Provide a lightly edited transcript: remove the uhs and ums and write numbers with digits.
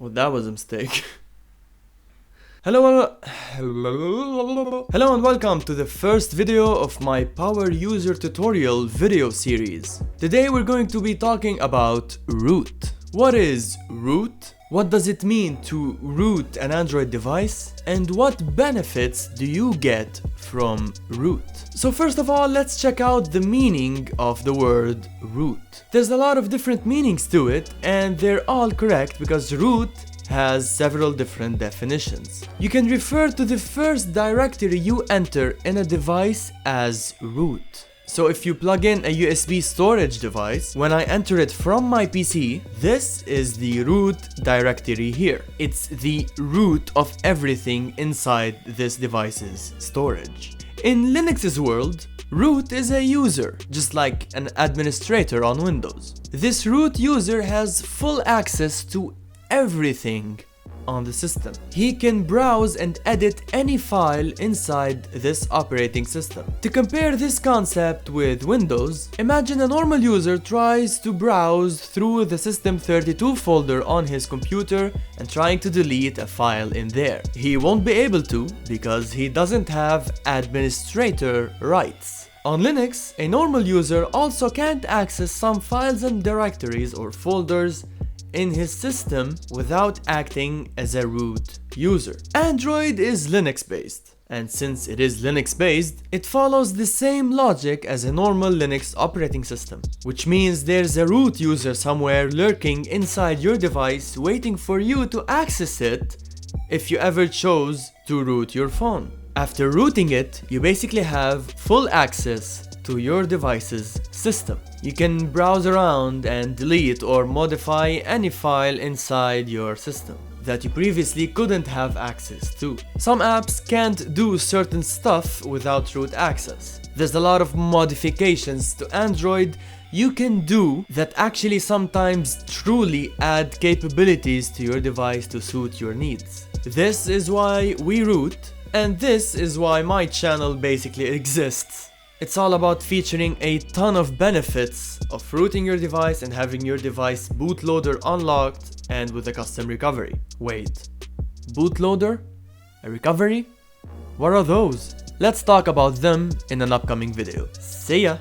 Well, that was a mistake. Hello and welcome to the first video of my power user tutorial video series. Today we're going to be talking about root. What is root? What does it mean to root an Android device? And what benefits do you get from root? So first of all, let's check out the meaning of the word root. There's a lot of different meanings to it, and they're all correct because root has several different definitions. You can refer to the first directory you enter in a device as root. So if you plug in a USB storage device, when I enter it from my PC, this is the root directory here. It's the root of everything inside this device's storage. In Linux's world, root is a user, just like an administrator on Windows. This root user has full access to everything on the system. He can browse and edit any file inside this operating system. To compare this concept with Windows, imagine a normal user tries to browse through the System32 folder on his computer and trying to delete a file in there. He won't be able to because he doesn't have administrator rights. On Linux, a normal user also can't access some files and directories or folders in his system without acting as a root user. Android is Linux based, and since it is Linux based, it follows the same logic as a normal Linux operating system, which means there's a root user somewhere lurking inside your device waiting for you to access it if you ever chose to root your phone. After rooting it, you basically have full access to your device's system. You can browse around and delete or modify any file inside your system that you previously couldn't have access to. Some apps can't do certain stuff without root access. There's a lot of modifications to Android you can do that actually sometimes truly add capabilities to your device to suit your needs. This is why we root, and this is why my channel basically exists. It's all about featuring a ton of benefits of rooting your device and having your device bootloader unlocked and with a custom recovery. Wait, bootloader? A recovery? What are those? Let's talk about them in an upcoming video. See ya!